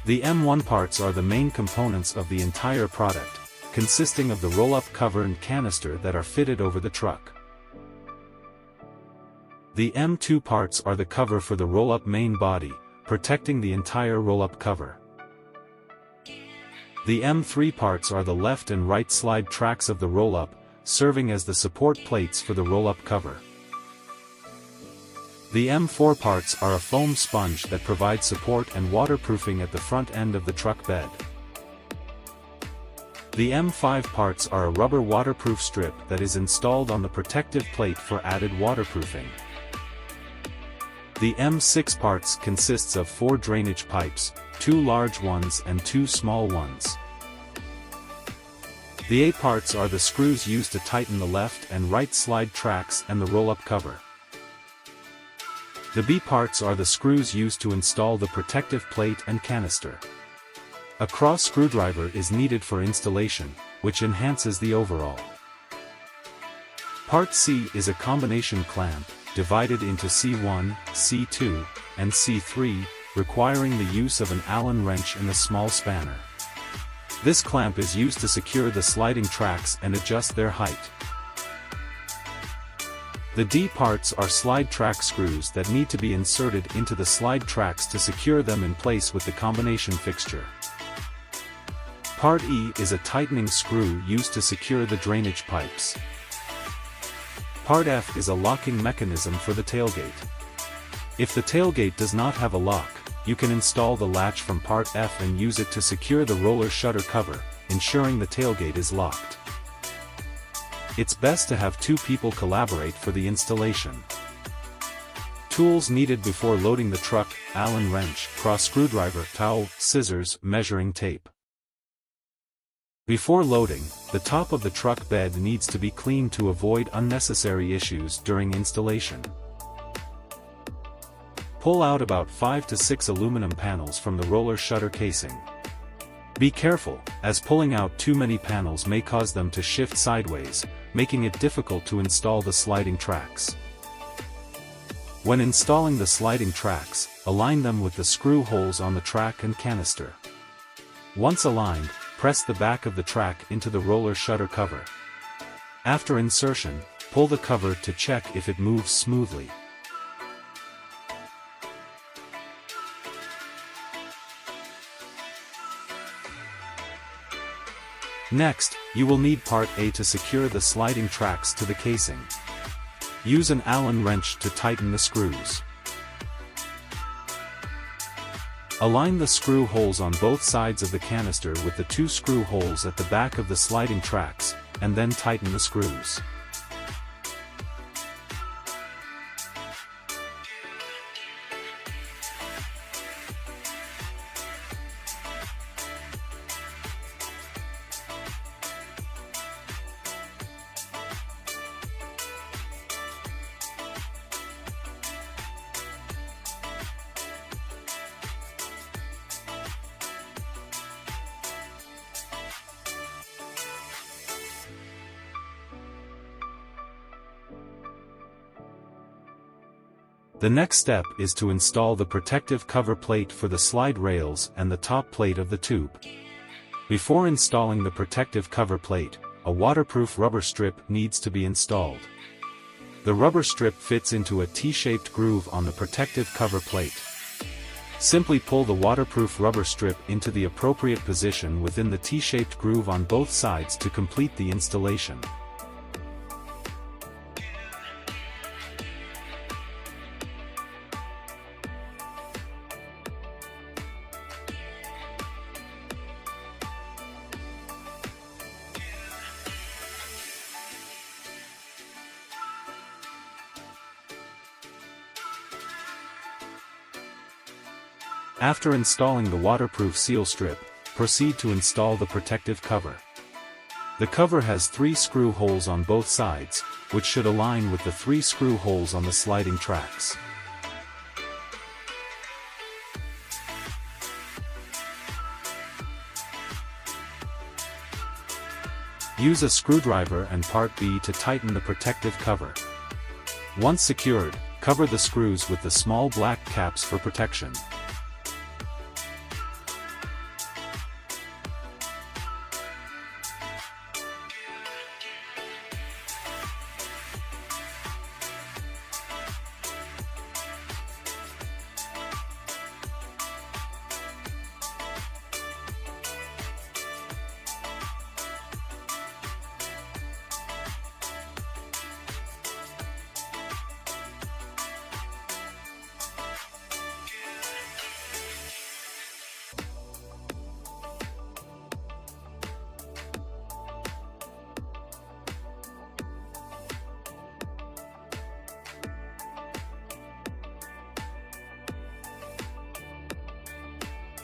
The M1 parts are the main components of the entire product, consisting of the roll-up cover and canister that are fitted over the truck. The M2 parts are the cover for the roll-up main body, protecting the entire roll-up cover. The M3 parts are the left and right slide tracks of the roll-up, serving as the support plates for the roll-up cover. The M4 parts are a foam sponge that provides support and waterproofing at the front end of the truck bed. The M5 parts are a rubber waterproof strip that is installed on the protective plate for added waterproofing. The M6 parts consists of 4 drainage pipes, 2 large ones and 2 small ones. The A parts are the screws used to tighten the left and right slide tracks and the roll-up cover. The B parts are the screws used to install the protective plate and canister. A cross screwdriver is needed for installation, which enhances the overall. Part C is a combination clamp, divided into C1, C2, and C3, requiring the use of an Allen wrench and a small spanner. This clamp is used to secure the sliding tracks and adjust their height. The D parts are slide track screws that need to be inserted into the slide tracks to secure them in place with the combination fixture. Part E is a tightening screw used to secure the drainage pipes. Part F is a locking mechanism for the tailgate. If the tailgate does not have a lock, you can install the latch from Part F and use it to secure the roller shutter cover, ensuring the tailgate is locked. It's best to have 2 people collaborate for the installation. Tools needed before loading the truck: Allen wrench, cross screwdriver, towel, scissors, measuring tape. Before loading, the top of the truck bed needs to be cleaned to avoid unnecessary issues during installation. Pull out about 5 to 6 aluminum panels from the roller shutter casing. Be careful, as pulling out too many panels may cause them to shift sideways, making it difficult to install the sliding tracks. When installing the sliding tracks, align them with the screw holes on the track and canister. Once aligned, press the back of the track into the roller shutter cover. After insertion, pull the cover to check if it moves smoothly. Next, you will need Part A to secure the sliding tracks to the casing. Use an Allen wrench to tighten the screws. Align the screw holes on both sides of the canister with the 2 screw holes at the back of the sliding tracks, and then tighten the screws. The next step is to install the protective cover plate for the slide rails and the top plate of the tube. Before installing the protective cover plate, a waterproof rubber strip needs to be installed. The rubber strip fits into a T-shaped groove on the protective cover plate. Simply pull the waterproof rubber strip into the appropriate position within the T-shaped groove on both sides to complete the installation. After installing the waterproof seal strip, proceed to install the protective cover. The cover has 3 screw holes on both sides, which should align with the 3 screw holes on the sliding tracks. Use a screwdriver and Part B to tighten the protective cover. Once secured, cover the screws with the small black caps for protection.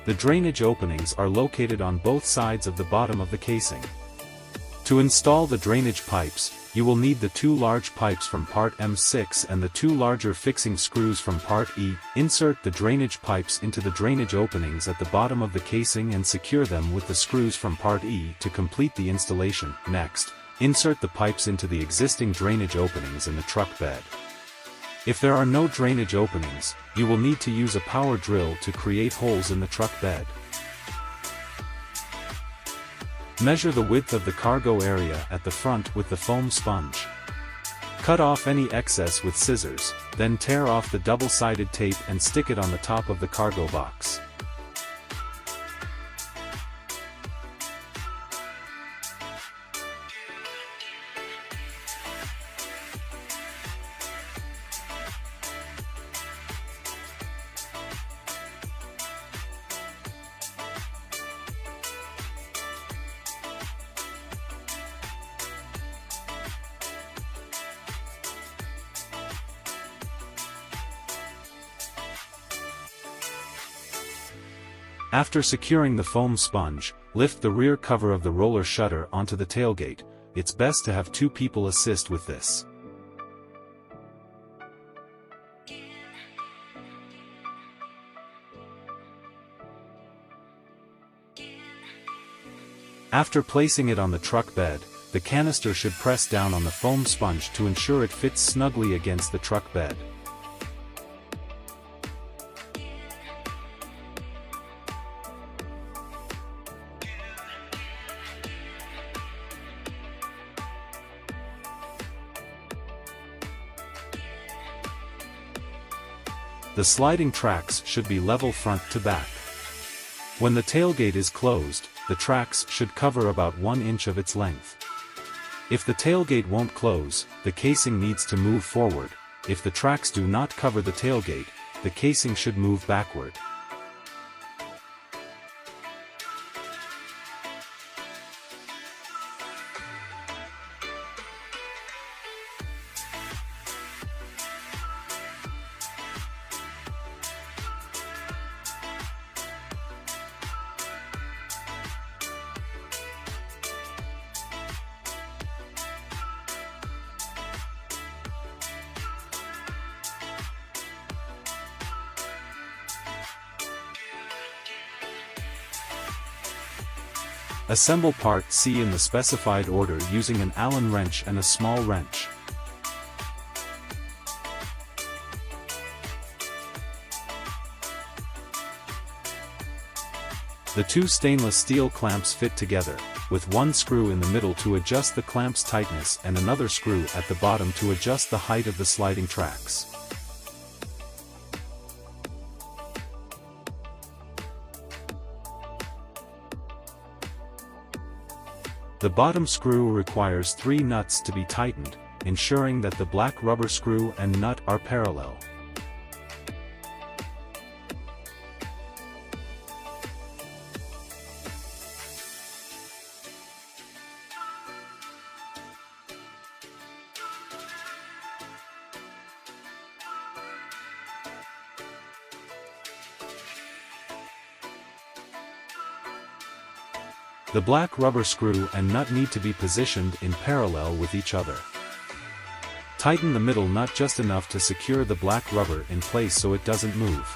The drainage openings are located on both sides of the bottom of the casing. To install the drainage pipes, you will need the two large pipes from part M6 and the two larger fixing screws from part E. Insert the drainage pipes into the drainage openings at the bottom of the casing and secure them with the screws from part E to complete the installation. Next, insert the pipes into the existing drainage openings in the truck bed. If there are no drainage openings, you will need to use a power drill to create holes in the truck bed. Measure the width of the cargo area at the front with the foam sponge. Cut off any excess with scissors, then tear off the double-sided tape and stick it on the top of the cargo box. After securing the foam sponge, lift the rear cover of the roller shutter onto the tailgate. It's best to have two people assist with this. After placing it on the truck bed, the canister should press down on the foam sponge to ensure it fits snugly against the truck bed. The sliding tracks should be level front to back. When the tailgate is closed, the tracks should cover about 1 inch of its length. If the tailgate won't close, the casing needs to move forward. If the tracks do not cover the tailgate, the casing should move backward. Assemble part C in the specified order using an Allen wrench and a small wrench. The two stainless steel clamps fit together, with one screw in the middle to adjust the clamp's tightness and another screw at the bottom to adjust the height of the sliding tracks. The bottom screw requires 3 nuts to be tightened, ensuring that the black rubber screw and nut are parallel. The black rubber screw and nut need to be positioned in parallel with each other. Tighten the middle nut just enough to secure the black rubber in place so it doesn't move.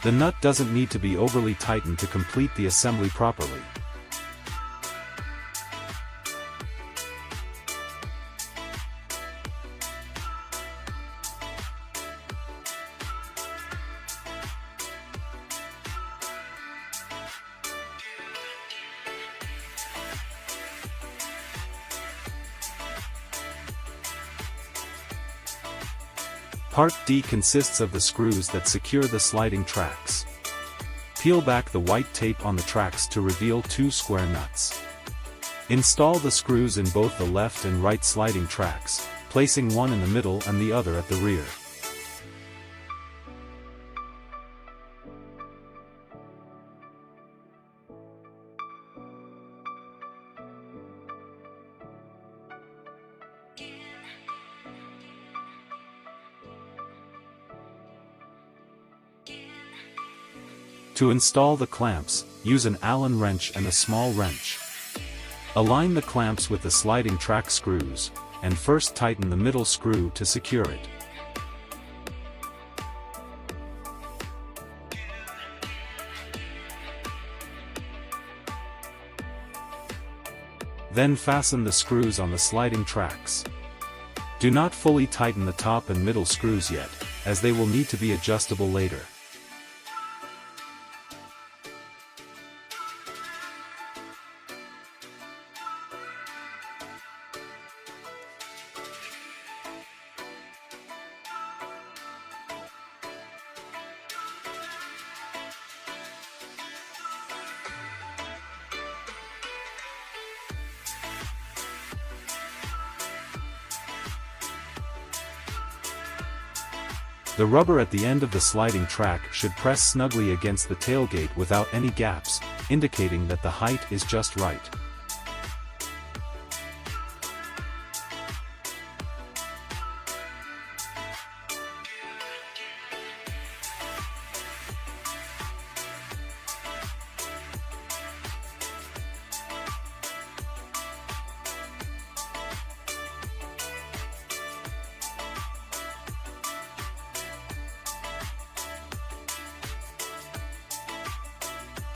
The nut doesn't need to be overly tightened to complete the assembly properly. Part D consists of the screws that secure the sliding tracks. Peel back the white tape on the tracks to reveal 2 square nuts. Install the screws in both the left and right sliding tracks, placing one in the middle and the other at the rear. To install the clamps, use an Allen wrench and a small wrench. Align the clamps with the sliding track screws, and first tighten the middle screw to secure it. Then fasten the screws on the sliding tracks. Do not fully tighten the top and middle screws yet, as they will need to be adjustable later. The rubber at the end of the sliding track should press snugly against the tailgate without any gaps, indicating that the height is just right.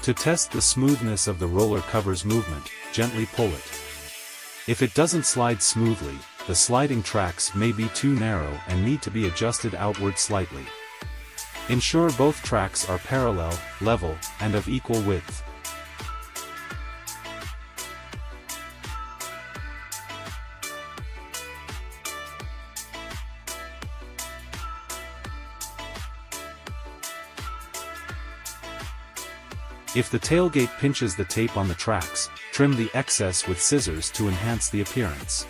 To test the smoothness of the roller cover's movement, gently pull it. If it doesn't slide smoothly, the sliding tracks may be too narrow and need to be adjusted outward slightly. Ensure both tracks are parallel, level, and of equal width. If the tailgate pinches the tape on the tracks, trim the excess with scissors to enhance the appearance.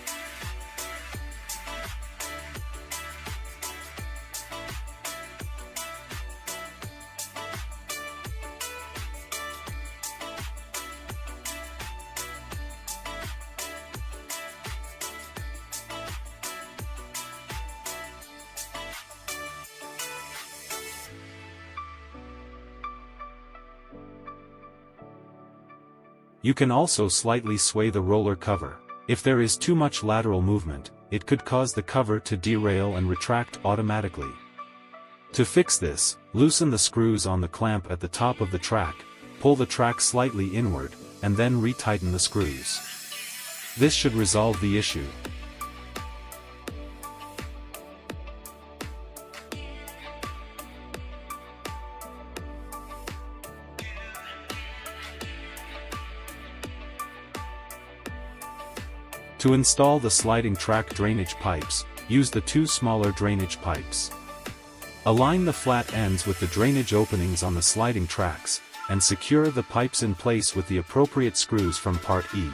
You can also slightly sway the roller cover. If there is too much lateral movement, it could cause the cover to derail and retract automatically. To fix this, loosen the screws on the clamp at the top of the track, pull the track slightly inward, and then retighten the screws. This should resolve the issue. To install the sliding track drainage pipes, use the two smaller drainage pipes. Align the flat ends with the drainage openings on the sliding tracks, and secure the pipes in place with the appropriate screws from Part E.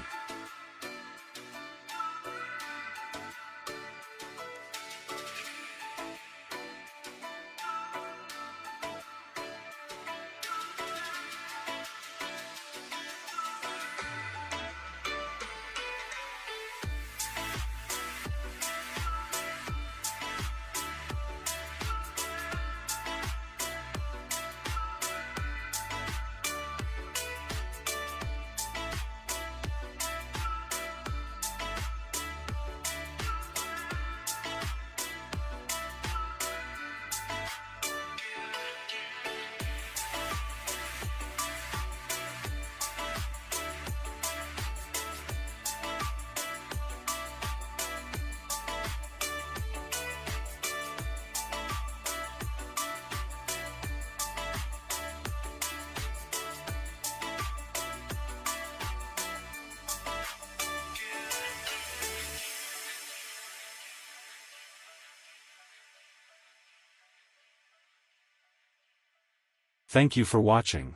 Thank you for watching.